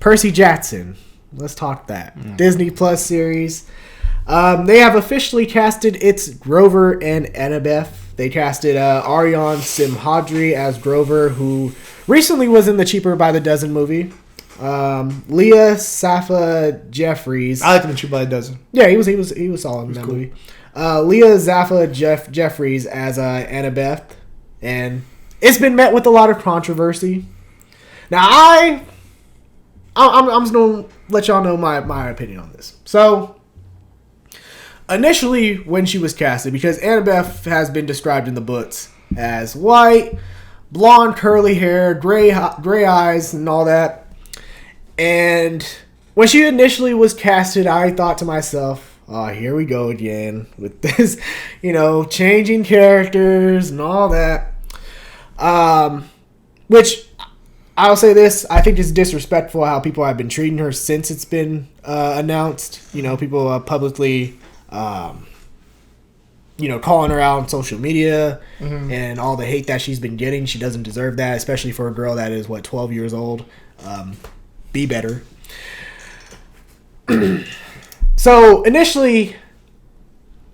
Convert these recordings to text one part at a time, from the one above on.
Percy Jackson. Let's talk that. Disney Plus series. They have officially casted it's Grover and Annabeth. They casted Aryan Simhadri as Grover, who recently was in the Cheaper by the Dozen movie. Leah Safa Jeffries. I like him in Cheaper by the Dozen. Yeah, he was solid in that movie. Leah Zaffa Jeffries as Annabeth, and it's been met with a lot of controversy. Now I'm just gonna let y'all know my opinion on this. So initially, when she was casted, because Annabeth has been described in the books as white, blonde, curly hair, gray eyes, and all that, and when she initially was casted, I thought to myself, oh, here we go again with this, changing characters and all that. Which, I'll say this, I think it's disrespectful how people have been treating her since it's been announced. People publicly, calling her out on social media and all the hate that she's been getting. She doesn't deserve that, especially for a girl that is, 12 years old. Be better. So initially,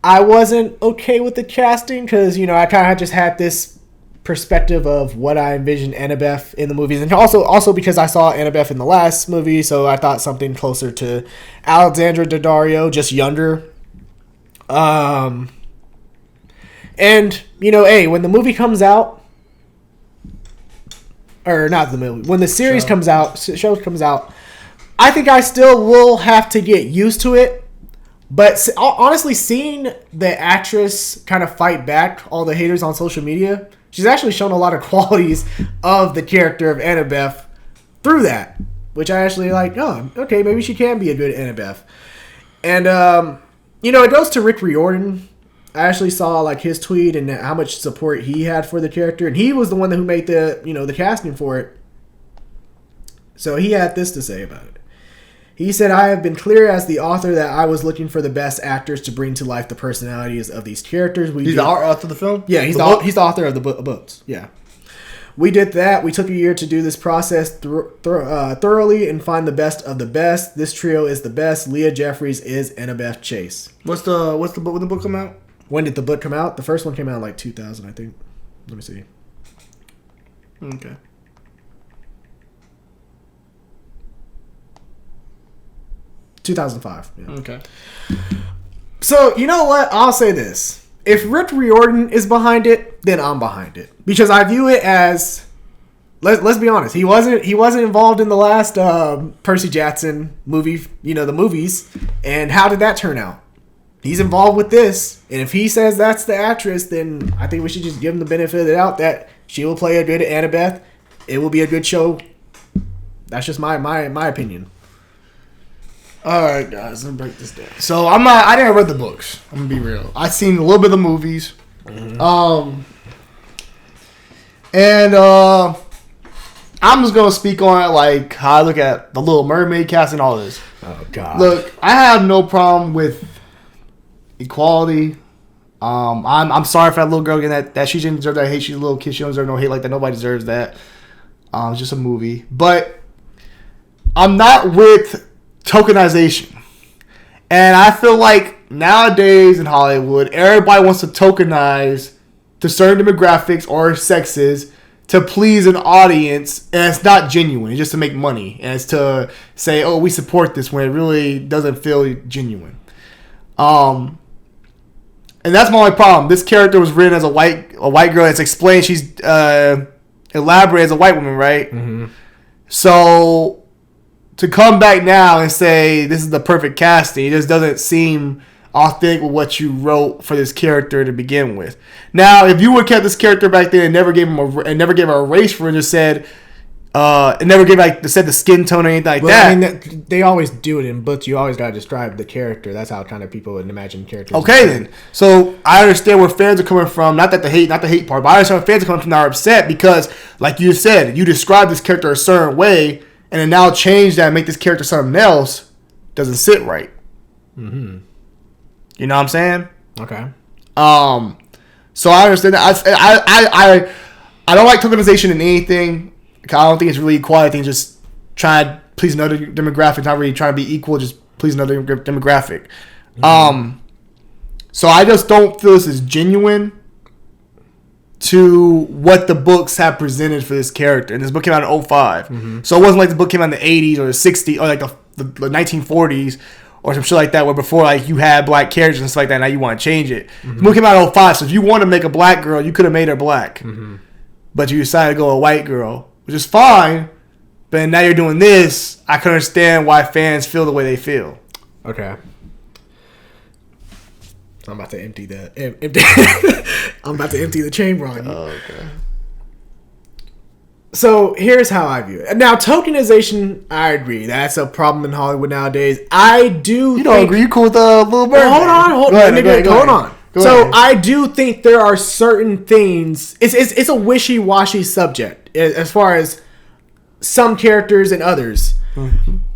I wasn't okay with the casting because, I kind of just had this perspective of what I envisioned Annabeth in the movies. And also because I saw Annabeth in the last movie, so I thought something closer to Alexandra Daddario, just younger. And, when the movie comes out, or not the movie, when the series comes out, show comes out, I think I still will have to get used to it. But honestly, seeing the actress kind of fight back all the haters on social media, she's actually shown a lot of qualities of the character of Annabeth through that, which I actually like. Oh, okay, maybe she can be a good Annabeth. And, it goes to Rick Riordan. I actually saw his tweet and how much support he had for the character. And he was the one who made the casting for it. So he had this to say about it. He said, I have been clear as the author that I was looking for the best actors to bring to life the personalities of these characters. He's the author of the film? Yeah, he's the author of the books. Yeah. We did that. We took a year to do this process thoroughly and find the best of the best. This trio is the best. Leah Jeffries is Annabeth Chase. What's the book? When the book come out? When did the book come out? The first one came out in 2000, I think. Let me see. Okay. 2005. Yeah. Okay. So, you know what? I'll say this. If Rick Riordan is behind it, then I'm behind it. Because I view it as... Let's be honest. He wasn't involved in the last Percy Jackson movie, the movies. And how did that turn out? He's involved with this. And if he says that's the actress, then I think we should just give him the benefit of the doubt that she will play a good Annabeth. It will be a good show. That's just my opinion. All right, guys, let me break this down. So I didn't read the books. I'm gonna be real. I seen a little bit of the movies, and I'm just gonna speak on it how I look at the Little Mermaid cast and all this. Oh God! Look, I have no problem with equality. I'm sorry for that little girl getting that she didn't deserve that hate. She's a little kid. She don't deserve no hate like that. Nobody deserves that. It's just a movie, but I'm not with tokenization. And I feel like nowadays in Hollywood, everybody wants to tokenize to certain demographics or sexes to please an audience, and it's not genuine. It's just to make money. And it's to say, oh, we support this when it really doesn't feel genuine. And that's my only problem. This character was written as a white girl. It's explained she's elaborated as a white woman, right? Mm-hmm. So to come back now and say this is the perfect casting, it just doesn't seem authentic with what you wrote for this character to begin with. Now, if you would have kept this character back then and never gave her a race for it, and just said, and never gave said the skin tone or anything like that. I mean, they always do it in books. You always got to describe the character. That's how kind of people would imagine characters. Okay, then. So I understand where fans are coming from. Not the hate part, but I understand where fans are coming from. Now are upset because, like you said, you described this character a certain way, and then now change that and make this character something else doesn't sit right. Mm-hmm. You know what I'm saying? Okay. So I understand that. I don't like tokenization in anything. I don't think it's really equality. I think just trying to please another demographic, not really trying to be equal, just please another demographic. So I just don't feel this is genuine to what the books have presented for this character. And this book came out in 2005. So it wasn't like the book came out in the 80s or the 60s or like the 1940s or some shit like that, where before like you had black characters and stuff like that, now you want to change it. The book came out in 2005, so if you want to make a black girl, you could have made her black. But you decided to go a white girl, which is fine. But now you're doing this. I can understand why fans feel the way they feel. Okay. I'm about to empty that. I'm about to empty the chamber on you. Oh, okay. So here's how I view it. Now, tokenization, I agree. That's a problem in Hollywood nowadays. I do. You don't agree? You cool with Little Bird? Hold on. Hold on. So ahead. I do think there are certain things. It's a wishy-washy subject as far as some characters and others.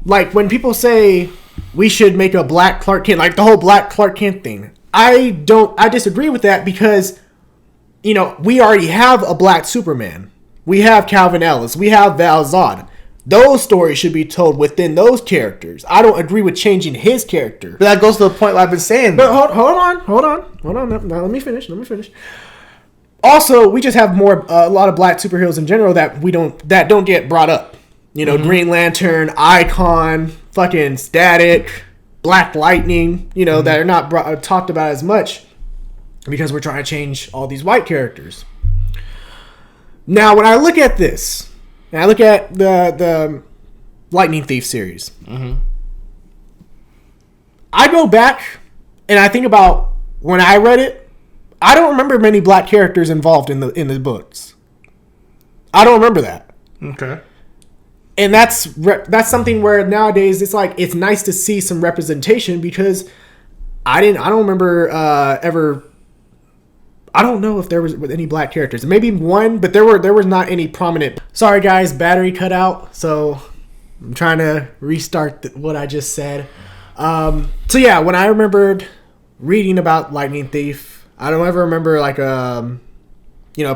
Like when people say we should make a black Clark Kent, like the whole black Clark Kent thing. I disagree with that because, you know, we already have a black Superman. We have Calvin Ellis. We have Val Zod. Those stories should be told within those characters. I don't agree with changing his character. But that goes to the point I've been saying. But hold on. Now let me finish. Also, we just have a lot of black superheroes in general that don't get brought up. You know, Green Lantern, Icon, fucking Static, Black Lightning, you know, that are not talked about as much because we're trying to change all these white characters. Now, when I look at this, and I look at the Lightning Thief series, I go back and I think about when I read it. I don't remember many black characters involved in the books. I don't remember that. Okay. And that's something where nowadays it's like it's nice to see some representation because I don't remember ever. I don't know if there was any black characters. Maybe one, but there was not any prominent. Sorry guys, battery cut out, so I'm trying to restart what I just said. So yeah, when I remembered reading about Lightning Thief, I don't ever remember like a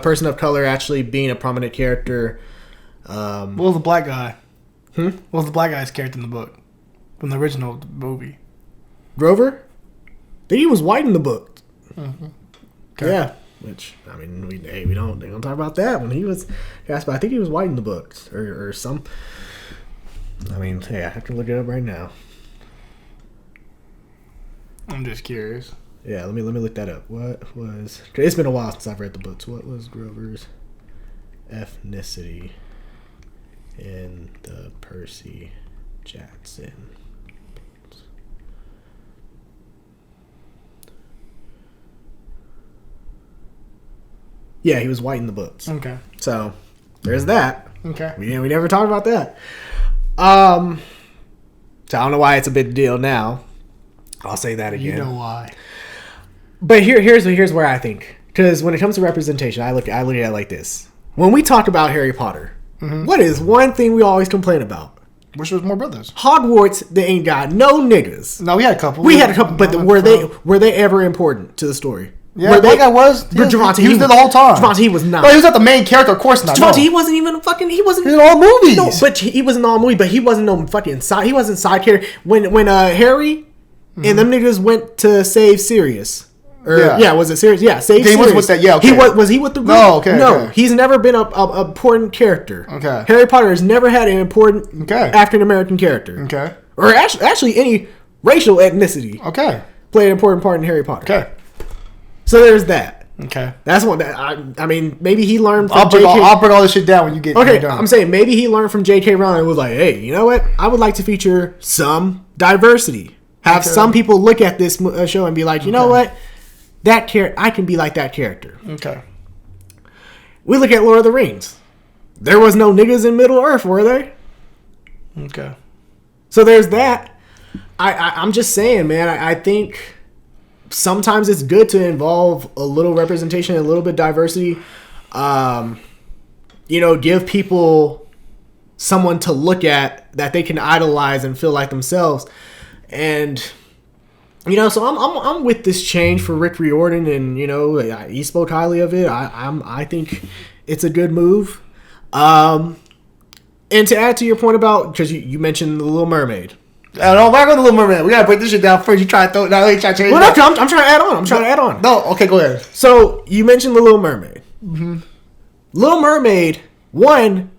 person of color actually being a prominent character. What was the black guy? What was the black guy's character in the book? From the original movie? Grover? I think he was white in the book. Okay. Yeah. Which, I mean, we don't talk about that when he was cast, but I think he was white in the books. Or some. I mean, hey, I have to look it up right now. I'm just curious. Yeah, let me look that up. What was... It's been a while since I've read the books. What was Grover's ethnicity in the Percy Jackson? Yeah, he was white in the books. Okay. So, there's that. Okay. We never talked about that. So, I don't know why it's a big deal now. I'll say that again. You know why. But here's where I think. Because when it comes to representation, I look at it like this. When we talk about Harry Potter, what is one thing we always complain about? Wish there was more brothers. Hogwarts, they ain't got no niggas. No, we had a couple. We had a couple, but were they ever important to the story? Yeah, that guy was. He was there the whole time. Javante, he was not. No, he was not the main character, of course not. Javante, he wasn't even fucking. He wasn't in all movies. No, but he was in all movies. But he wasn't no fucking side. He wasn't side character. When Harry and them niggas went to save Sirius. Was it Sirius? Yeah, save Sirius. He was with that. Yeah, okay. Was he with the group? No, okay. No, okay. He's never been a important character. Okay. Harry Potter has never had an important African American character. Okay. Or actually any racial ethnicity. Okay. Played an important part in Harry Potter. Okay. So there's that. Okay. That's one that I mean, maybe he learned from I'll break all this shit down when you get done. I'm saying maybe he learned from J.K. Rowling and was like, hey, you know what? I would like to feature some diversity. Have some people look at this show and be like, you know what? I can be like that character. Okay. We look at Lord of the Rings. There was no niggas in Middle Earth, were there? Okay. So there's that. I'm just saying, man, I think sometimes it's good to involve a little representation, a little bit of diversity. Give people someone to look at that they can idolize and feel like themselves. And so I'm with this change for Rick Riordan, and he spoke highly of it. I think it's a good move. And to add to your point about, because you mentioned The Little Mermaid. I don't know. We're going to The Little Mermaid. We got to break this shit down first. You try to throw it. Now you try to change it. I'm trying to add on. No, okay, go ahead. So, you mentioned The Little Mermaid. Mm-hmm. Little Mermaid, one,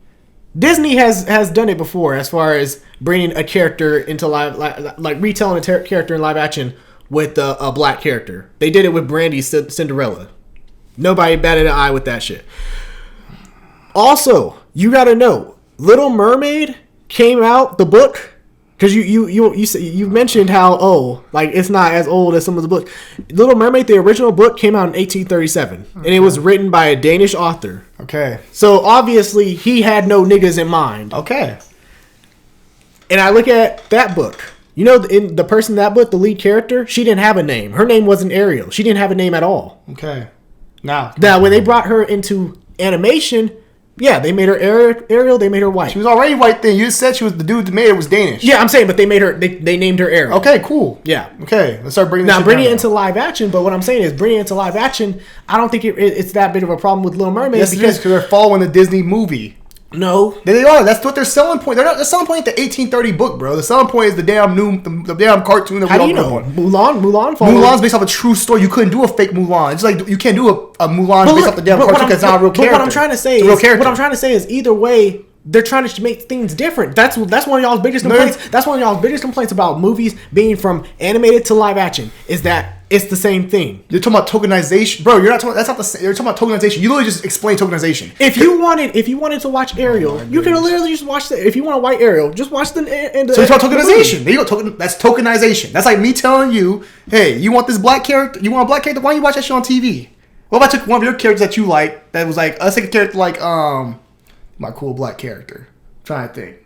Disney has done it before as far as bringing a character into like retelling a character in live action with a black character. They did it with Brandy's Cinderella. Nobody batted an eye with that shit. Also, you got to know, Little Mermaid came out, the book, because you mentioned how like it's not as old as some of the books. Little Mermaid, the original book, came out in 1837, and it was written by a Danish author. Okay. So obviously he had no niggas in mind. Okay. And I look at that book. You know, in the person in that book, the lead character, she didn't have a name. Her name wasn't Ariel. She didn't have a name at all. Okay. Now when they brought her into animation, yeah, they made her Ariel. They made her white. She was already white then. You just said she was the dude that made her was Danish. Yeah, I'm saying, but they made her. They named her Ariel. Okay, cool. Yeah. Okay, let's start bringing. Bringing it into live action. But what I'm saying is, bringing it into live action, I don't think it's that big of a problem with Little Mermaid. Yes, because they're following the Disney movie. No, they are. That's what their selling point. They're not the selling point. The 1830 book, bro. The selling point is the damn the damn cartoon that we all grew up on. Mulan's based off a true story. You couldn't do a fake Mulan. It's like you can't do a Mulan based off the damn cartoon because it's not a real character. But what I'm trying to say is either way, they're trying to make things different. That's one of y'all's biggest complaints. That's one of y'all's biggest complaints about movies being from animated to live action is that it's the same thing. You're talking about tokenization, bro. You're not talking. That's not the same. You're talking about tokenization. You literally just explain tokenization. If you wanted to watch Ariel, you can literally just watch the. If you want to white Ariel, just watch the. So it's about tokenization. There you go. That's tokenization. That's like me telling you, hey, you want this black character? You want a black character? Why don't you watch that shit on TV? What if I took one of your characters that you like? That was like, let's take a character like my cool black character. I'm trying to think.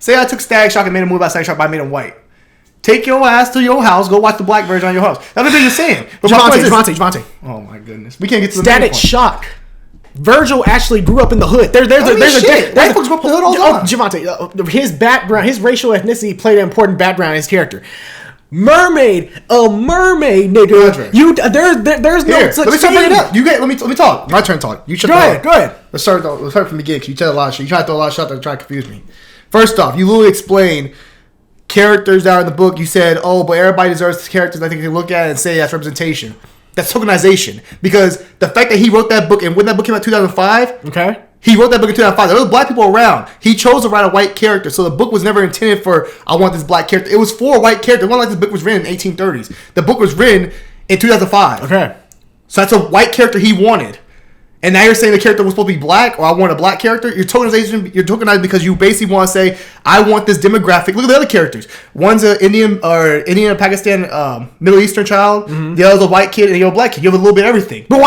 Say I took Static Shock and made a movie about Static Shock, but I made him white. Take your ass to your house. Go watch the black version on your house. That's what you're saying. Javante. Oh my goodness. We can't get to the Static Shock. Virgil actually grew up in the hood. There's white folks grew up in the hood all the time. Javante, his background, his racial ethnicity played an important background in his character. Mermaid, nigga. There's no such thing. Let me start bringing it up. Let me talk. My turn to talk. You shut up. Go ahead. Let's start from the beginning. You tell a lot of shit. You try to throw a lot of shit out there to try to confuse me. First off, you literally explain characters that are in the book. You said, but everybody deserves characters. I think you can look at it and say that's representation. That's tokenization. Because the fact that he wrote that book, and when that book came out in 2005, okay, he wrote that book in 2005. There were black people around. He chose to write a white character. So the book was never intended for, I want this black character. It was for a white character. It wasn't like this book was written in 1830s. The book was written in 2005. Okay. So that's a white character he wanted. And now you're saying the character was supposed to be black, or I want a black character. You're tokenized because you basically want to say, I want this demographic. Look at the other characters. One's an Indian Pakistan, Middle Eastern child. Mm-hmm. The other's a white kid, and you're a black kid. You have a little bit of everything. But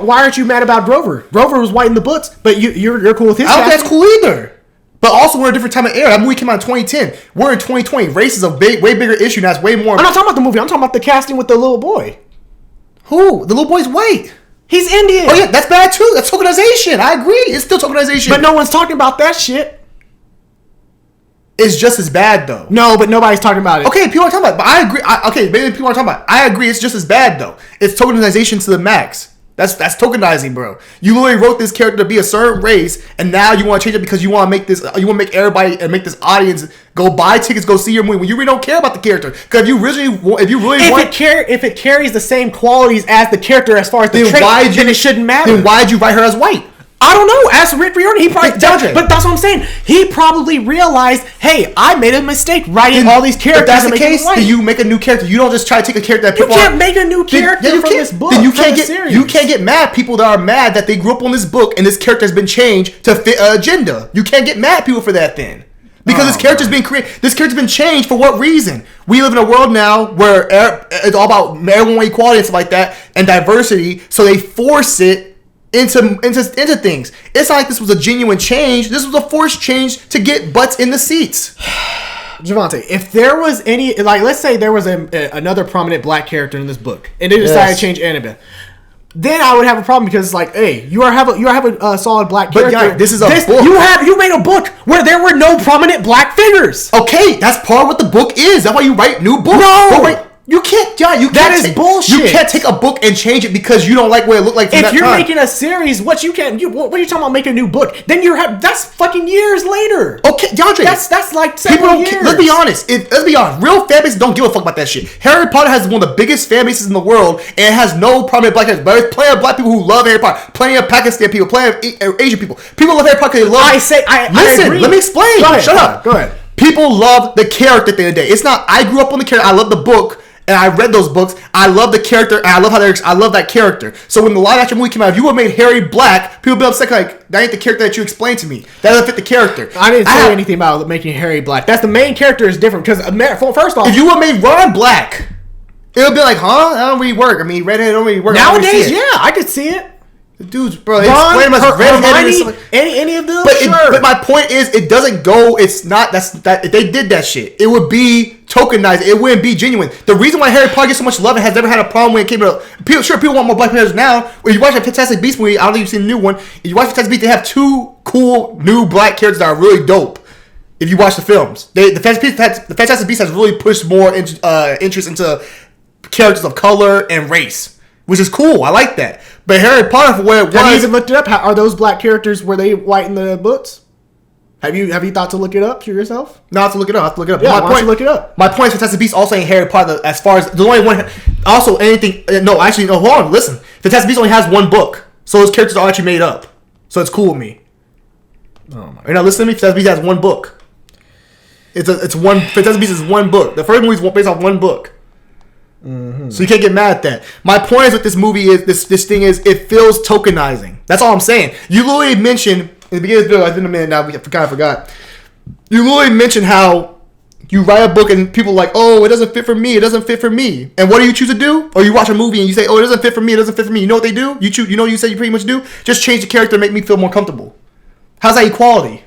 why aren't you mad about Grover? Grover was white in the books, but you're cool with his. I don't think that's cool either. But also, we're in a different time of era. That movie came out in 2010. We're in 2020. Race is a way bigger issue. Now it's way more. I'm not talking about the movie. I'm talking about the casting with the little boy. Who? The little boy's white. He's Indian. Oh, yeah, that's bad too. That's tokenization. I agree. It's still tokenization. But no one's talking about that shit. It's just as bad, though. No, but nobody's talking about it. Okay, people are talking about it. But I agree. Maybe people are talking about it. I agree. It's just as bad, though. It's tokenization to the max. That's tokenizing, bro. You literally wrote this character to be a certain race, and now you want to change it because you want to make this. You want to make everybody and make this audience go buy tickets, go see your movie when you really don't care about the character. Because if it carries the same qualities as the character as far as the trait, then it shouldn't matter. Then why'd you write her as white? I don't know. Ask Rick Riordan. He probably but that's what I'm saying. He probably realized, hey, I made a mistake writing all these characters. If that's the case, then you make a new character. You don't just try to take a character that people. You can't make a new character from this book. Then you can't get mad people that are mad that they grew up on this book and this character has been changed to fit an agenda. You can't get mad people for that then. Because this character's been created. This character's been changed for what reason? We live in a world now where it's all about everyone equality and stuff like that and diversity. So they force it into things. It's not like this was a genuine change. This was a forced change to get butts in the seats. Javante, if there was any, like, let's say there was another prominent black character in this book, and they decided to change Annabeth, then I would have a problem because it's like, hey, you have a solid black character. But this is a book. You made a book where there were no prominent black figures. Okay, that's part of what the book is. That's why you write new books. No. You can't, John. That is bullshit. You can't take a book and change it because you don't like what it looked like. If you're making a series, what are you talking about? Making a new book? Then that's fucking years later. Okay, DeAndre. That's like several years. Let's be honest. Real fan bases don't give a fuck about that shit. Harry Potter has one of the biggest fan bases in the world, and it has no prominent black characters. But there's plenty of black people who love Harry Potter. Plenty of Pakistan people. Plenty of Asian people. People love Harry Potter because they love. I agree. Let me explain. Shut up. Go ahead. People love the character at the end of the day. It's not. I grew up on the character. I love the book. And I read those books. I love the character, and I love I love that character. So when the live action movie came out, if you would have made Harry black, people would be upset like, that ain't the character that you explained to me. That doesn't fit the character. I didn't say anything about making Harry black. That's the main character is different because first off, if you would have made Ron black, it would be like, huh? That don't really work. I mean, redhead don't really work. Nowadays, yeah, I could see it. Dudes, bro, Ron, Hermione, any of them, but my point is, it doesn't go. It's not that if they did that shit, it would be tokenized. It wouldn't be genuine. The reason why Harry Potter gets so much love and has never had a problem when it came to people want more black players now. When you watch the Fantastic Beasts movie, I don't think you've seen the new one. If you watch Fantastic Beasts, they have 2 cool new black characters that are really dope. If you watch the films, the Fantastic Beasts has really pushed more interest into characters of color and race, which is cool. I like that. But Harry Potter, for what it was... Have you even looked it up? Are those black characters, were they white in the books? Have you thought to look it up to yourself? No, I have to look it up. Yeah, why don't you look it up? My point is Fantastic Beasts also ain't Harry Potter as far as... The only one... Also, anything... No, hold on. Listen. Fantastic Beasts only has 1 book. So those characters are actually made up. So it's cool with me. Oh my... You're not listening to me? Fantastic Beasts has 1 book. Fantastic Beasts is 1 book. The first movie is based on 1 book. Mm-hmm. So you can't get mad at that. My point is with this movie is this thing is it feels tokenizing. That's all I'm saying. You literally mentioned in the beginning of the video, it's been a minute now, we kind of forgot. You literally mentioned how you write a book and people are like, oh, it doesn't fit for me, it doesn't fit for me. And what do you choose to do? Or you watch a movie and you say, oh, it doesn't fit for me, it doesn't fit for me. You know what they do? You said you pretty much do? Just change the character and make me feel more comfortable. How's that equality?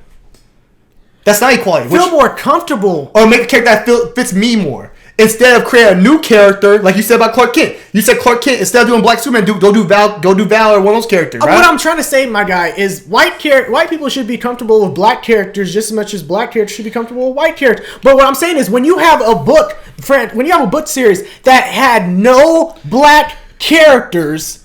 That's not equality. Feel more comfortable. Or make a character that fits me more. Instead of creating a new character, like you said about Clark Kent. You said Clark Kent, instead of doing Black Superman, go do Val or one of those characters, right? What I'm trying to say, my guy, is white people should be comfortable with black characters just as much as black characters should be comfortable with white characters. But what I'm saying is when you have a book series that had no black characters...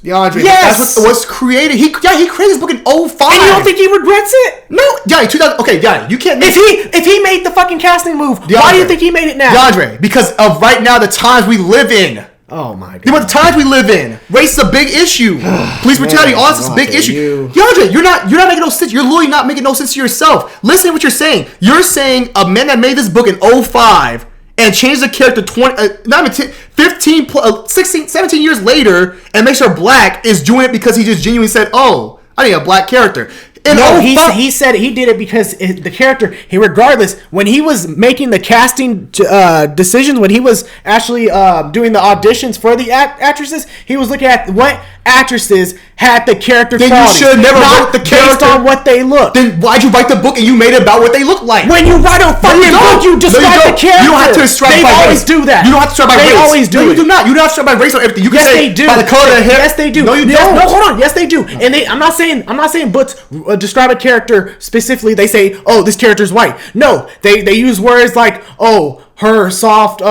DeAndre, yes, that's what was created. He created this book in 2005. And you don't think he regrets it? No, Johnny, 2000. Okay, Johnny, you can't. If he made the fucking casting move, DeAndre, why do you think he made it now? DeAndre, because of right now the times we live in. Oh my god. The times we live in. Race is a big issue. Police brutality, all this is a big issue. DeAndre, you're not making no sense. You're literally not making no sense to yourself. Listen to what you're saying. You're saying a man that made this book in 2005 and changed the character 17 years later and makes her black is doing it because he just genuinely said, oh, I need a black character. No, he said he did it because the character, regardless, when he was making the casting decisions, when he was actually doing the auditions for the actresses, he was looking at what actresses had the character quality. Then you should never wrote the character based on what they look. Then why'd you write the book and you made it about what they look like? When you write a fucking book, you describe the character. You don't have to describe by race. They always do that. You don't have to describe by race. They always do. No, you do not. You don't have to describe by race or everything. You can say they do. by the color of the hair. Yes, they do. No, you don't. No, hold on. Yes, they do. And I'm not saying books describe a character specifically. They say, oh, this character's white. No, they use words like, oh, her soft,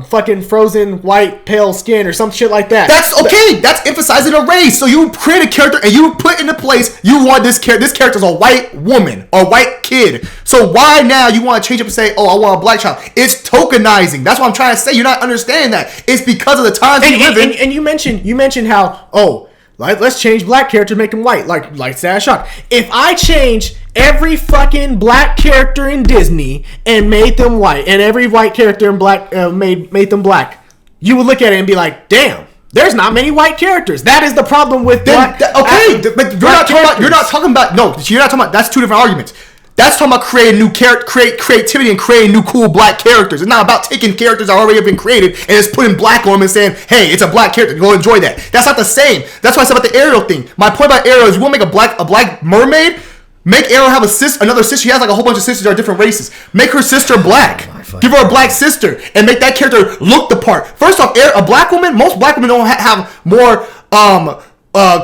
fucking frozen white pale skin or some shit like that. That's okay. That's emphasizing a race. So you create a character and you put into place you want this character. This character's a white woman or white kid. So why now you want to change up and say, oh, I want a black child? It's tokenizing. That's what I'm trying to say. You're not understanding that. It's because of the times we live in. And you mentioned how, oh, let's change black character, make him white, like Sad Shock. If I change every fucking black character in Disney and made them white, and every white character in black made them black, you would look at it and be like, damn, there's not many white characters. That is the problem with black. But you're not talking about. That's 2 different arguments. That's talking about creating new creativity and creating new cool black characters. It's not about taking characters that already have been created and just putting black on them and saying, hey, it's a black character, go enjoy that. That's not the same. That's why I said about the Ariel thing. My point about Ariel is you want to make a black mermaid, make Ariel have another sister. She has like a whole bunch of sisters that are different races. Make her sister black. Give her a black sister and make that character look the part. First off, a black woman, most black women don't have more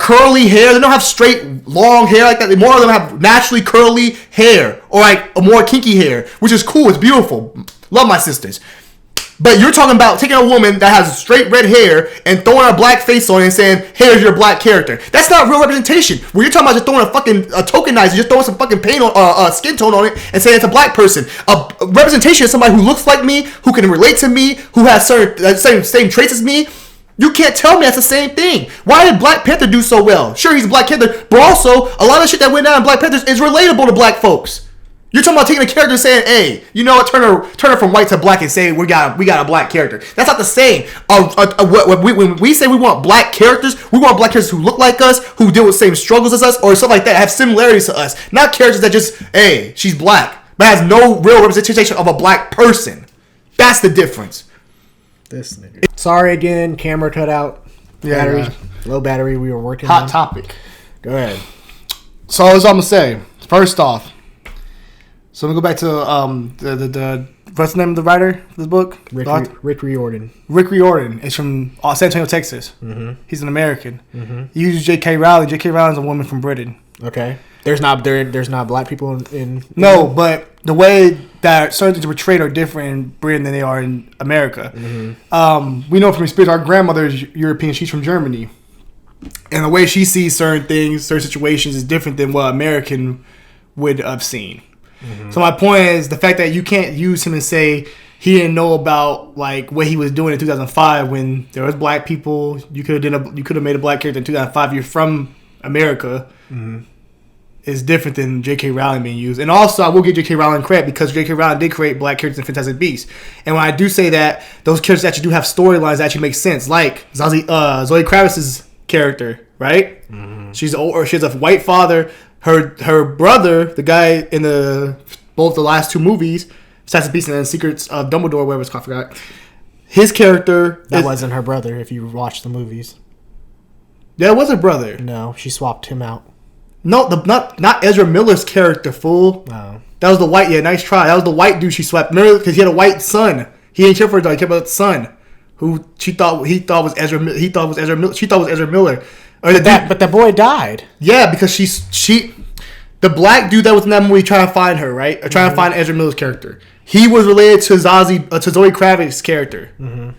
curly hair. They don't have straight long hair like that. More of them have naturally curly hair or like a more kinky hair, which is cool. It's beautiful. Love my sisters. But you're talking about taking a woman that has straight red hair and throwing a black face on it and saying, here's your black character. That's not real representation. Where you're talking about just throwing a tokenizer, just throwing some fucking paint on, skin tone on it and saying it's a black person. A representation is somebody who looks like me, who can relate to me, who has certain same traits as me. You can't tell me that's the same thing. Why did Black Panther do so well? Sure, he's a Black Panther, but also a lot of shit that went down in Black Panther is relatable to black folks. You're talking about taking a character and saying, hey, you know what, turn her from white to black and say we got a black character. That's not the same. When we say we want black characters who look like us, who deal with the same struggles as us, or something like that, have similarities to us. Not characters that just, hey, she's black, but has no real representation of a black person. That's the difference. This nigga. Sorry again, camera cut out. Battery, low battery, we were working Hot on. topic. Go ahead. So that's what I'm going to say. First off, so I'm going to go back to the what's the name of the writer of this book? Rick Riordan. Rick Riordan is from San Antonio, Texas. Mm-hmm. He's an American. Mm-hmm. He uses J.K. Rowling. J.K. Rowling is a woman from Britain. Okay. There's not black people in No, but the way that certain things are portrayed are different in Britain than they are in America. Mm-hmm. We know from experience, our grandmother is European. She's from Germany. And the way she sees certain things, certain situations is different than what American would have seen. Mm-hmm. So my point is the fact that you can't use him and say he didn't know about like what he was doing in 2005 when there was black people. You could have made a black character in 2005. You're from America. Mm-hmm. Is different than J.K. Rowling being used. And also, I will give J.K. Rowling credit because J.K. Rowling did create black characters in Fantastic Beasts. And when I do say that, those characters actually do have storylines that actually make sense. Like Zoe Kravitz's character, right? Mm-hmm. She has a white father. Her brother, the guy in both the last two movies, Fantastic Beasts and Secrets of Dumbledore, whatever it's called, I forgot. His character... That wasn't her brother if you watch the movies. Yeah, it was her brother. No, she swapped him out. No, not Ezra Miller's character, fool. Oh. That was the white. Yeah, nice try. That was the white dude she swept. Remember, because he had a white son. He didn't care for her dog. He cared about the son, who he thought was Ezra. She thought was Ezra Miller. But the boy died. Yeah, because the black dude that was in that movie trying to find her, right? Or trying to find Ezra Miller's character. He was related to Zoe Kravitz's character. Mm-hmm.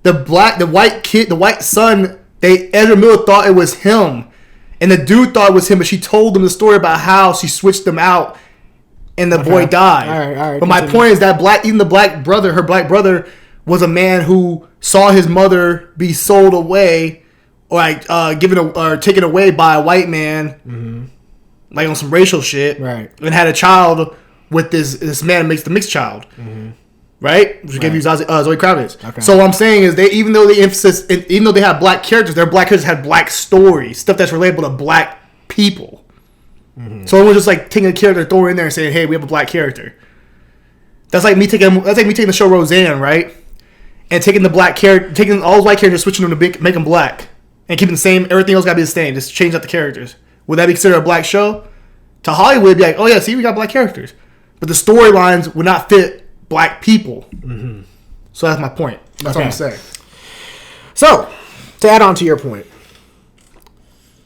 The white son. Ezra Miller thought it was him. And the dude thought it was him, but she told him the story about how she switched them out, and the boy died. All right. But my point is that her black brother was a man who saw his mother be sold away, or taken away by a white man, mm-hmm. like on some racial shit, right? And had a child with this man makes the mixed child. Mm-hmm. Right? Which gave you Zoe Kravitz. Okay. So what I'm saying is even though they have black characters, their black characters have black stories, stuff that's relatable to black people. Mm-hmm. So it was just like taking a character, throw it in there and saying, hey, we have a black character. That's like me taking the show Roseanne, right? And taking the black character, taking all those white characters, switching them to make them black. And keeping the same, everything else gotta be the same. Just change out the characters. Would that be considered a black show? To Hollywood, it'd be like, oh yeah, see, we got black characters. But the storylines would not fit black people. Mm-hmm. So that's my point. That's what I'm saying. So, to add on to your point,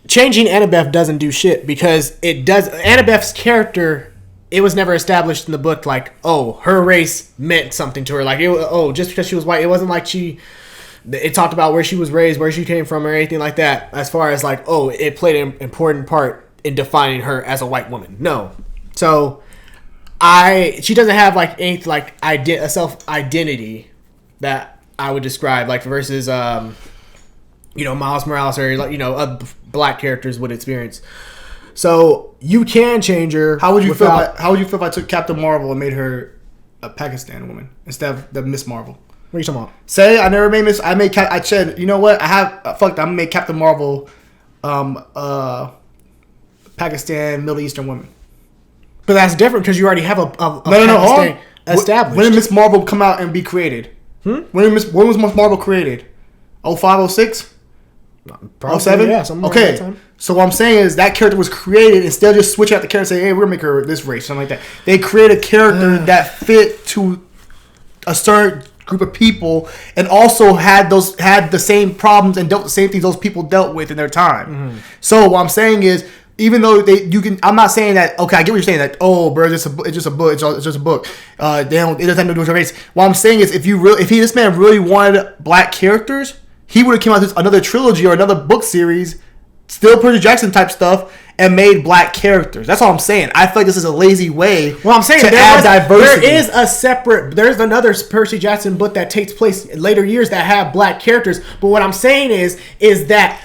changing Annabeth doesn't do shit because it does. Annabeth's character, it was never established in the book like, oh, her race meant something to her. Like, just because she was white, it wasn't like it talked about where she was raised, where she came from, or anything like that. As far as like, oh, it played an important part in defining her as a white woman. No. So she doesn't have like anything like a self identity that I would describe like versus Miles Morales or other black characters would experience. So you can change her. How would you feel if I took Captain Marvel and made her a Pakistan woman instead of the Miss Marvel? What are you talking about? Say I never made Miss. I said, you know what? I'm gonna make Captain Marvel, Pakistan Middle Eastern woman. But that's different because you already have a Pakistan established. When did Miss Marvel come out and be created? When was Miss Marvel created? 05, 06? Probably, 07? Yeah, something okay. Like that time. So what I'm saying is that character was created instead of just switch out the character and say, hey, we're going to make her this race, something like that. They created a character that fit to a certain group of people and also had the same problems and dealt with the same things those people dealt with in their time. Mm-hmm. So what I'm saying is even though I'm not saying that. Okay, I get what you're saying. That bro, it's just a book. It's just a book. It doesn't have to do with race. What I'm saying is, this man really wanted black characters, he would have came out with another trilogy or another book series, still Percy Jackson type stuff, and made black characters. That's all I'm saying. I feel like this is a lazy way. Well, I'm saying to add diversity. There's another Percy Jackson book that takes place in later years that have black characters. But what I'm saying is that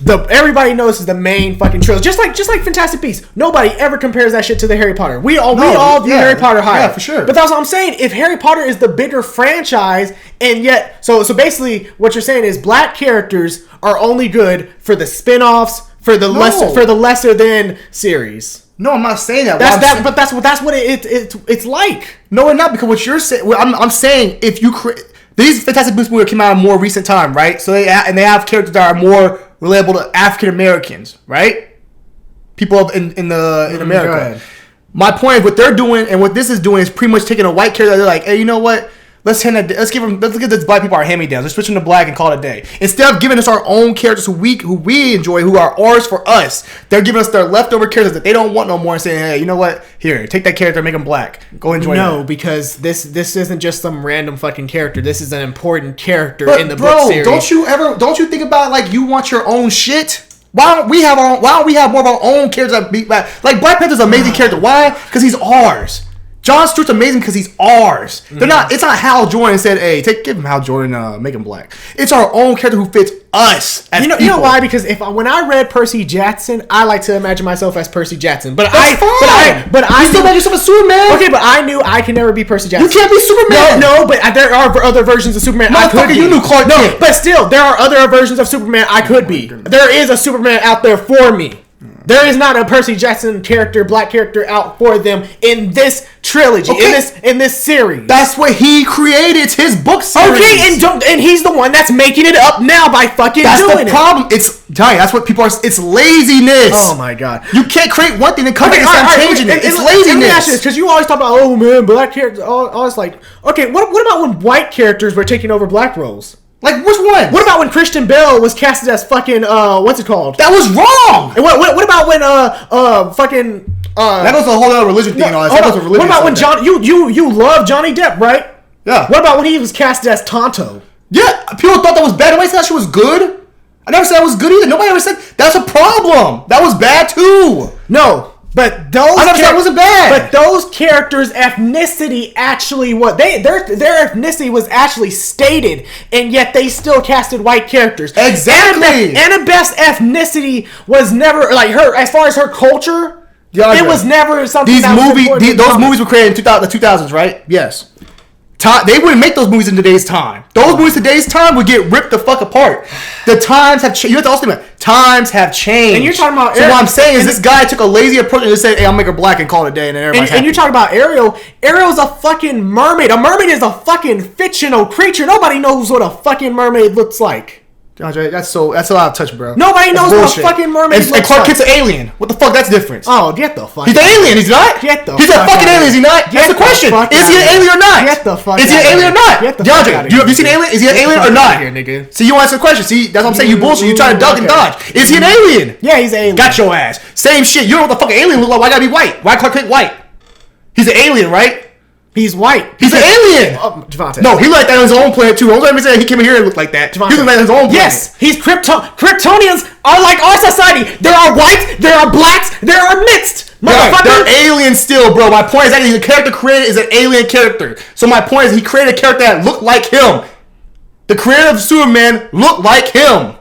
everybody knows this is the main fucking trilogy. Just like Fantastic Beasts. Nobody ever compares that shit to the Harry Potter. We all view Harry Potter higher. Yeah, for sure. But that's what I'm saying. If Harry Potter is the bigger franchise, and yet so basically what you're saying is black characters are only good for the spin-offs, for the lesser than series. No, I'm not saying that. But that's what it's like. No, it's not, because what you're saying. I'm saying if you create these Fantastic Beasts movies came out in more recent time, right? So they have characters that are more relatable to African Americans, right? People in America. My point is, what they're doing and what this is doing is pretty much taking a white character. They're like, hey, you know what? Let's give these black people our hand-me-downs. Let's switch them to black and call it a day. Instead of giving us our own characters who we enjoy, who are ours for us, they're giving us their leftover characters that they don't want no more and saying, hey, you know what? Here, take that character and make them black. Go enjoy them. No, because this isn't just some random fucking character. This is an important character in the book series. Don't you think about, like, you want your own shit? Why don't we have more of our own characters that be black? Like, Black Panther's an amazing character. Why? Because he's ours. John Stewart's amazing because he's ours. They're not. It's not Hal Jordan said, "Hey, give him Hal Jordan, make him black." It's our own character who fits us. As you know why? Because when I read Percy Jackson, I like to imagine myself as Percy Jackson. But I still imagine yourself as Superman. Okay, but I knew I can never be Percy Jackson. You can't be Superman. No, but there are other versions of Superman. I could be. You knew Clark Kent. No, but still, there are other versions of Superman I could be. There is a Superman out there for me. There is not a Percy Jackson character, black character out for them in this trilogy, in this series. That's what he created. It's his book series. Okay, and he's the one that's making it up now by fucking doing it. That's the problem. It's Johnny. That's what people are. It's laziness. Oh my god. You can't create one thing and come back and start changing it. It's laziness. Let me ask you this, because you always talk about, oh man, black characters. All it's like, okay, what about when white characters were taking over black roles? Like, which one? What about when Christian Bale was casted as fucking, what's it called? That was wrong! And what about when, fucking, that was a whole other religion thing and all that. What about when you love Johnny Depp, right? Yeah. What about when he was casted as Tonto? Yeah, people thought that was bad. Nobody said that shit was good. I never said that was good either. Nobody ever said that's a problem. That was bad too. No. But those that wasn't bad. But those characters' ethnicity actually their ethnicity was actually stated, and yet they still casted white characters. Exactly. Annabeth's ethnicity was never like her as far as her culture. It was never something. Those movies were created in the 2000s, right? Yes. They wouldn't make those movies in today's time. Those movies in today's time would get ripped the fuck apart. The times have changed. You have to also think about it. Times have changed. And you're talking about Ariel. So what I'm saying is this guy took a lazy approach and just said, hey, I'll make her black and call it a day, and then everybody's happy. And you're talking about Ariel. Ariel's a fucking mermaid. A mermaid is a fucking fictional creature. Nobody knows what a fucking mermaid looks like. DeAndre, that's a lot of touch, bro. Nobody knows what a fucking mermaid looks like. And Clark Kent's an alien. What the fuck? That's different. Oh, get the fuck. He's an alien. He's not. He's a fucking alien. Is he not? That's the question. Is he an alien or not? Get the fuck. Is he an alien or not? DeAndre, have you seen an alien? Is he an alien or not? Here, nigga. See, you answer the question. See, that's what I'm saying. You bullshit. You try to duck and dodge. Is he an alien? Yeah, he's an alien. Got your ass. Same shit. You don't know what the fucking alien look like. Why gotta be white? Why Clark Kent white? He's an alien, right? He's white. He's an alien. Javante. No, he looked like that on his own planet too. Don't let me say he came in here and looked like that. Javante. He looked like his own planet. Yes, he's Kryptonians are like our society. There are whites, there are blacks, there are mixed. Right. They're aliens still, bro. My point is that the character created is an alien character. So my point is he created a character that looked like him. The creator of Superman looked like him.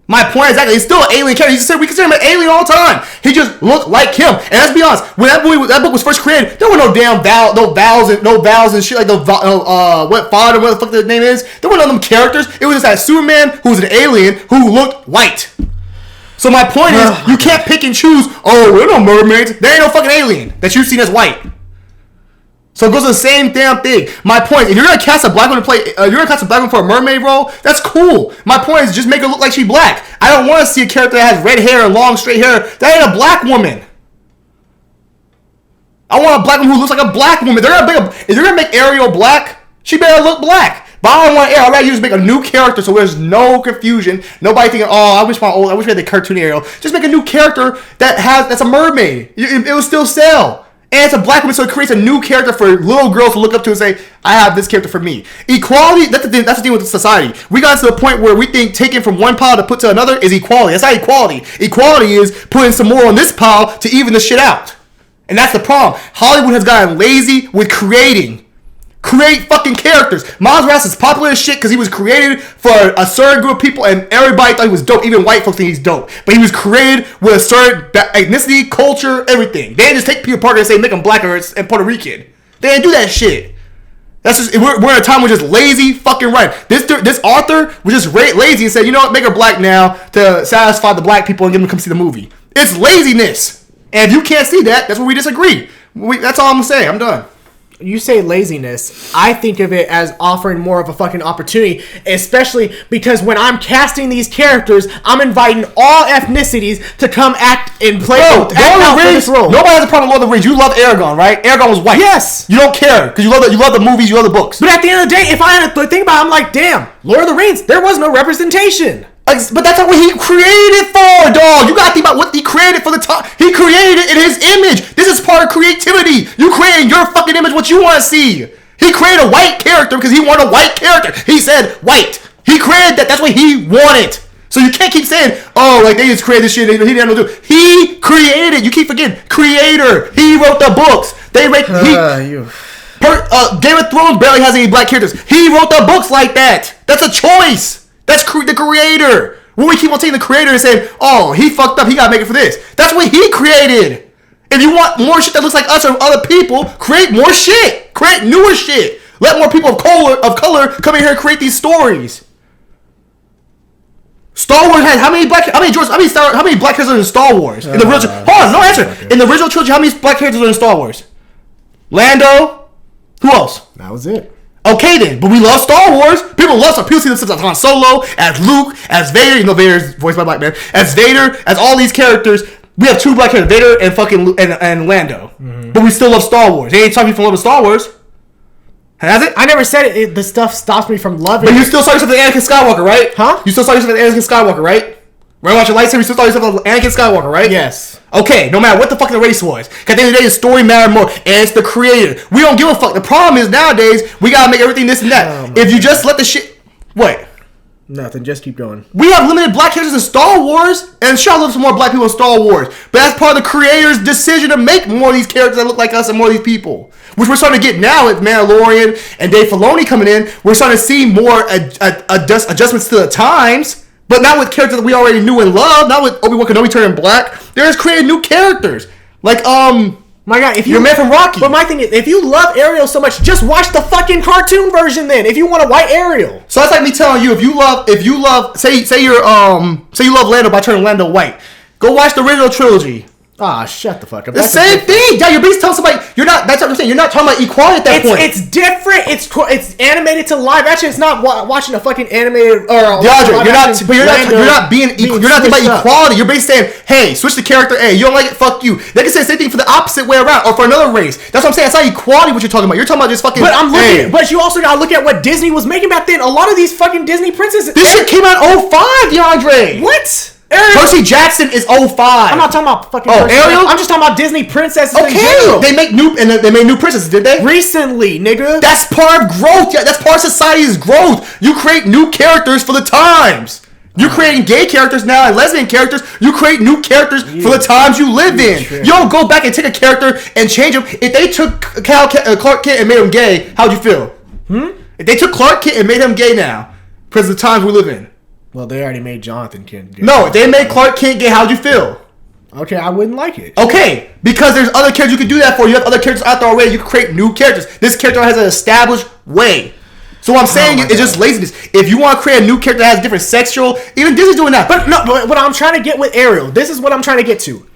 My point is exactly, he's still an alien character. We consider him an alien all the time. He just looked like him. And let's be honest, when that book was first created, there were no damn vowels and shit like what father, what the fuck the name is. There were none of them characters. It was just that Superman who was an alien who looked white. So my point is, you can't pick and choose. Oh, we're no mermaids. There ain't no fucking alien that you've seen as white. So it goes to the same damn thing. My point is, if you're gonna cast a black woman for a mermaid role, that's cool. My point is, just make her look like she's black. I don't want to see a character that has red hair and long straight hair. That ain't a black woman. I want a black woman who looks like a black woman. If they're gonna make Ariel black, she better look black. Bottom line, I'd rather you just make a new character so there's no confusion. Nobody thinking, oh, I wish we had the cartoon Ariel. Just make a new character that's a mermaid. It will still sell. And it's a black woman, so it creates a new character for little girls to look up to and say, I have this character for me. Equality, that's the thing with society. We got to the point where we think taking from one pile to put to another is equality. That's not equality. Equality is putting some more on this pile to even the shit out. And that's the problem. Hollywood has gotten lazy with create fucking characters. Miles Morales is popular as shit because he was created for a certain group of people and everybody thought he was dope. Even white folks think he's dope. But he was created with a certain ethnicity, culture, everything. They didn't just take Peter Parker and say make him black and Puerto Rican. They didn't do that shit. That's just we're in a time where just lazy fucking right. This author was just lazy and said, you know what, make her black now to satisfy the black people and get them to come see the movie. It's laziness. And if you can't see that, that's where we disagree. That's all I'm gonna say. I'm done. You say laziness. I think of it as offering more of a fucking opportunity, especially because when I'm casting these characters, I'm inviting all ethnicities to come act and play this role. Nobody has a problem with Lord of the Rings. You love Aragorn, right? Aragorn was white. Yes. You don't care because you love the movies, you love the books. But at the end of the day, if I had to think about it, I'm like, damn, Lord of the Rings, there was no representation. But that's not what he created for, dog. You gotta think about what he created for the time. He created it in his image. This is part of creativity. You creating your fucking image, what you want to see. He created a white character because he wanted a white character. He said white. He created that. That's what he wanted. So you can't keep saying, oh, like they just created this shit. He didn't know what to do. He created. You keep forgetting. Creator. He wrote the books. Game of Thrones barely has any black characters. He wrote the books like that. That's a choice. That's the creator. When we keep on taking the creator and saying, oh, he fucked up, he gotta make it for this. That's what he created. If you want more shit that looks like us or other people, create more shit. Create newer shit. Let more people of color come in here and create these stories. Star Wars has how many black characters are in Star Wars? In the original, hold on, no answer. In the original trilogy, how many black characters are in Star Wars? Lando. Who else? That was it. Okay then, but we love Star Wars. People see themselves as Han Solo, as Luke, as Vader. You know Vader's voiced by a black man. As Vader, as all these characters. We have two black characters, Vader and fucking and Lando. Mm-hmm. But we still love Star Wars. They ain't talking from loving Star Wars. Has it? I never said it. The stuff stops me from loving. But you still saw yourself as Anakin Skywalker, right? Huh? You still saw yourself as Anakin Skywalker, right? Right, watch your lightsaber. You still saw yourself as Anakin Skywalker, right? Yes. Okay, no matter what the fuck the race was. Because at the end of the day, the story mattered more. And it's the creator. We don't give a fuck. The problem is nowadays, we gotta make everything this and that. If you just let the shit... What? Nothing. Just keep going. We have limited black characters in Star Wars. And sure, I love some more black people in Star Wars. But that's part of the creator's decision to make more of these characters that look like us and more of these people. Which we're starting to get now with Mandalorian and Dave Filoni coming in. We're starting to see more adjustments to the times. But not with characters that we already knew and loved. Not with Obi-Wan Kenobi turning black. They're just creating new characters. Like, my God, if you're a man from Rocky. But my thing is, if you love Ariel so much, just watch the fucking cartoon version then. If you want a white Ariel. So that's like me telling you, if you love, say you love Lando by turning Lando white. Go watch the original trilogy. Ah, shut the fuck up. The same thing. Yeah, you're basically telling somebody that's what I'm saying. You're not talking about equality at that point. It's different. It's animated to live action. It's not watching a fucking animated or. DeAndre, you're not thinking about equality. You're basically saying, hey, switch the character A. You don't like it? Fuck you. They can say the same thing for the opposite way around or for another race. That's what I'm saying. It's not equality what you're talking about. You're talking about just fucking. But you also gotta look at what Disney was making back then. A lot of these fucking Disney princesses. This shit came out in 05, DeAndre. What? Percy Jackson is 05. I'm not talking about fucking Ariel? I'm just talking about Disney princesses in Okay, general. they made new princesses, did they? Recently, nigga. That's part of growth. Yeah, that's part of society's growth. You create new characters for the times. You're creating gay characters now and lesbian characters. You create new characters for the times you live in. You don't go back and take a character and change him. If they took Clark Kent and made him gay, how'd you feel? If they took Clark Kent and made him gay now, because of the times we live in. Well, they already made Jonathan Kent gay. No, if they made Clark Kent gay, how'd you feel? Okay, I wouldn't like it. Okay, because there's other characters you can do that for. You have other characters out there already. You can create new characters. This character has an established way. So what I'm saying is just laziness. If you want to create a new character that has different sexual, even Disney's doing that. But what I'm trying to get with Ariel, this is what I'm trying to get to.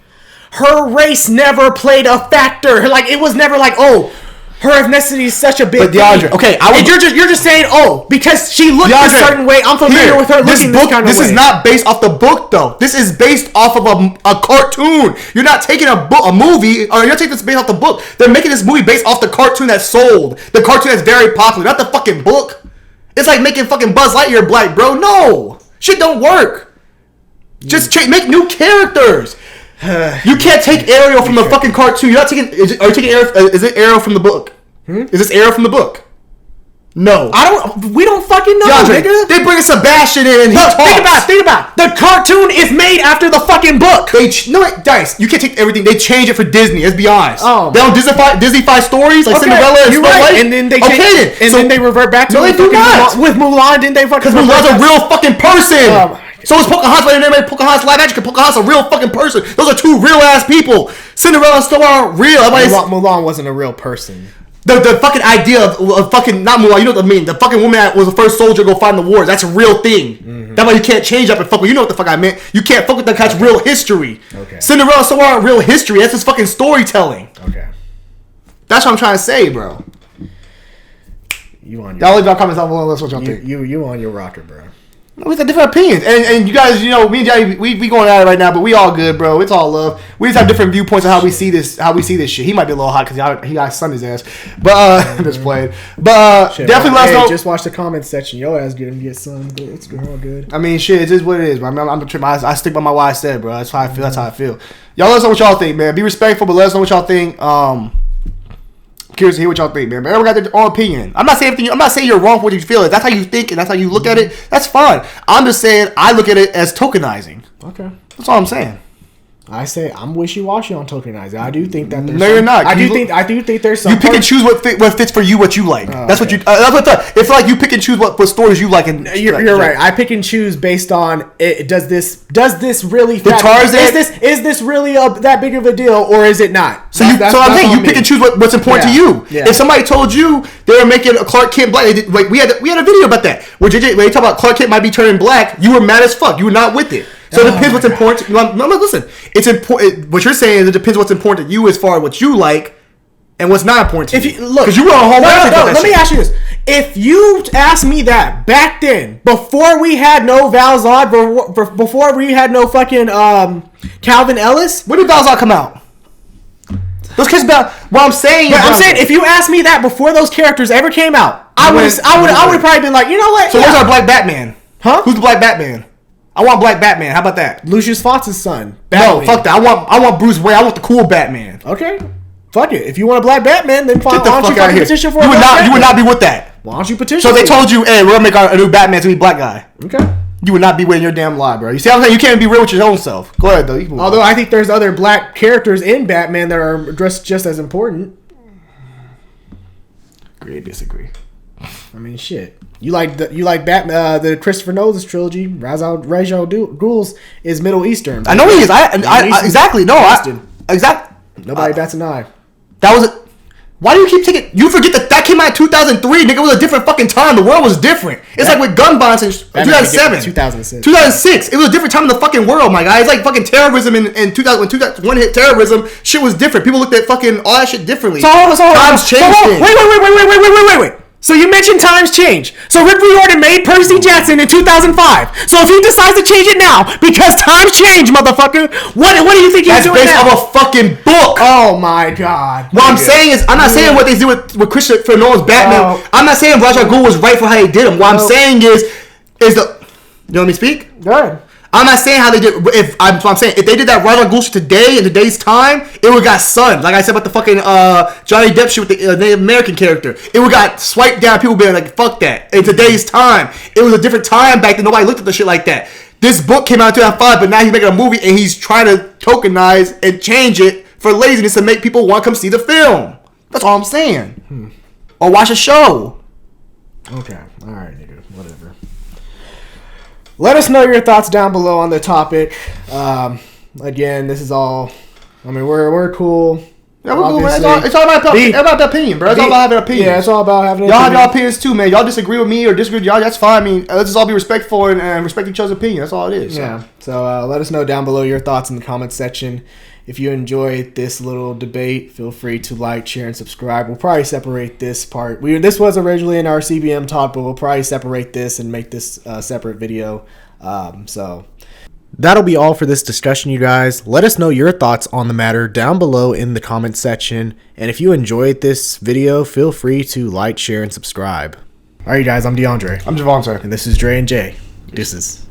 Her race never played a factor. Like, it was never like, oh, her ethnicity is such a big thing. But DeAndre, okay, you're just saying, oh, because she looked a certain way, I'm familiar with her looking this kind of way. This is not based off the book, though. This is based off of a cartoon. You're not taking a movie, or you're taking this based off the book. They're making this movie based off the cartoon that sold. The cartoon that's very popular, not the fucking book. It's like making fucking Buzz Lightyear black, bro. No, shit don't work. Just make new characters. You can't take Ariel from the fucking cartoon. You're not taking. Are you taking Ariel? Is it Ariel from the book? Is this Ariel from the book? No, We don't fucking know, nigga. They bring Sebastian in and he talks. Think about it. The cartoon is made after the fucking book. Dice. You can't take everything. They change it for Disney. Let's be honest. Oh, they don't Disney-fy stories like Cinderella and Snow White. And then they change, then they revert back to no, they do not. With Mulan. Didn't they fucking? Because Mulan's a real fucking person. So is Pocahontas. When they made Pocahontas live action, Pocahontas a real fucking person. Those are two real ass people. Cinderella and Snow White aren't real. Mulan wasn't a real person. The fucking idea of fucking not Mulan, you know what I mean? The fucking woman that was the first soldier to go fight in the wars. That's a real thing. Mm-hmm. That's why you can't change up and fuck with. You know what the fuck I meant? You can't fuck with that guy's real history. Okay. Cinderella and Snow White aren't real history. That's just fucking storytelling. Okay. That's what I'm trying to say, bro. You on your? Y'all leave y'all comments down below. That's what y'all think. You on your rocket, bro. We got different opinions, and you guys, you know, me and Johnny, we going at it right now, but we all good, bro. It's all love. We just have different viewpoints on how we see this shit. He might be a little hot because he got sun his ass, but just playing. But definitely let us know. Just watch the comment section. Your ass get sun, but it's all good. I mean, shit, it is what it is, man. I stick by my what I said, bro. That's how I feel. That's how I feel. Y'all let us know what y'all think, man. Be respectful, but let us know what y'all think. Curious to hear what y'all think, man. But everyone got their own opinion. I'm not saying you're wrong for what you feel. If that's how you think and that's how you look at it, that's fine. I'm just saying I look at it as tokenizing. Okay. That's all I'm saying. I say I'm wishy-washy on tokenizing. I do think that there's you're not. I do think there's some. You pick and choose what fits for you, what you like. That's what you. That's what it's like. You pick and choose what stories you like. And you're right. I pick and choose based on it. Does this really? Is this really that big of a deal, or is it not? So I'm saying you pick and choose what's important to you. Yeah. If somebody told you they were making a Clark Kent black, we had a video about that where when they talk about Clark Kent might be turning black, you were mad as fuck. You were not with it. So it depends what's important. No, listen. It's important. What you're saying is it depends what's important to you as far as what you like and what's not important to you. Look, because you were on home. Let me ask you this: if you asked me that back then, before we had no Val Zod, before we had no fucking Calvin Ellis, when did Val Zod come out? Those kids about what I'm saying. I'm saying if you asked me that before those characters ever came out, I would have probably been like, you know what? So where's our Black Batman? Huh? Who's the Black Batman? I want Black Batman. How about that? Lucius Fox's son. Batman. No, fuck that. I want Bruce Wayne. I want the cool Batman. Okay. Fuck it. If you want a Black Batman, then fine. Get the fuck out of here. Petition for you would not be with that. Why don't you petition? So they told you, hey, we're gonna make a new Batman to be black guy. Okay. You would not be with your damn lie, bro. You see what I'm saying? You can't be real with your own self. Go ahead, though. Although I think there's other black characters in Batman that are just as important. Agree, disagree. I mean, shit. You like Batman, the Christopher Nolan's trilogy. Ra's al Ghul is Middle Eastern. I know he is. Exactly. No, exactly. Nobody bats an eye. That was it. Why do you keep taking? You forget that came out in 2003. Nigga, it was a different fucking time. The world was different. It's like with gun violence in 2007, 2006. It was a different time in the fucking world, my guy. It's like fucking terrorism in 2000 when 2001 hit terrorism. Shit was different. People looked at fucking all that shit differently. Times changed. Wait. So you mentioned times change. So Rick Riordan made Percy Jackson in 2005. So if he decides to change it now because times change, motherfucker, what do you think he's doing now? That's based off a fucking book. Oh my god. What I'm saying is, I'm not saying what they did with Christopher Nolan's Batman. I'm not saying Ra's al Ghul was right for how they did him. What I'm saying is the. You want me to speak? Go ahead. I'm not saying how they did. I'm saying if they did that Ra's al Ghul shit today in today's time, it would got sunned. Like I said about the fucking Johnny Depp shit with the Native American character, it would got swiped down. People being like, "Fuck that." In today's time, it was a different time back then. Nobody looked at the shit like that. This book came out in 2005, but now he's making a movie and he's trying to tokenize and change it for laziness and make people want to come see the film. That's all I'm saying. Or watch a show. Okay. All right, nigga. Whatever. Let us know your thoughts down below on the topic. Again, this is all. I mean, we're cool. Yeah, we're cool, man. It's all about the opinion, bro. It's all about having an opinion. Yeah, it's all about having an opinion. Y'all have y'all opinions too, man. Y'all disagree with me or disagree with y'all, that's fine. I mean, let's just all be respectful and respect each other's opinion. That's all it is. Yeah. So let us know down below your thoughts in the comment section. If you enjoyed this little debate, feel free to like, share, and subscribe. We'll probably separate this part. This was originally in our CBM talk, but we'll probably separate this and make this a separate video. So that'll be all for this discussion, you guys. Let us know your thoughts on the matter down below in the comment section. And if you enjoyed this video, feel free to like, share, and subscribe. All right, you guys. I'm DeAndre, I'm Javante. and this is Dre and Jay. Deuces.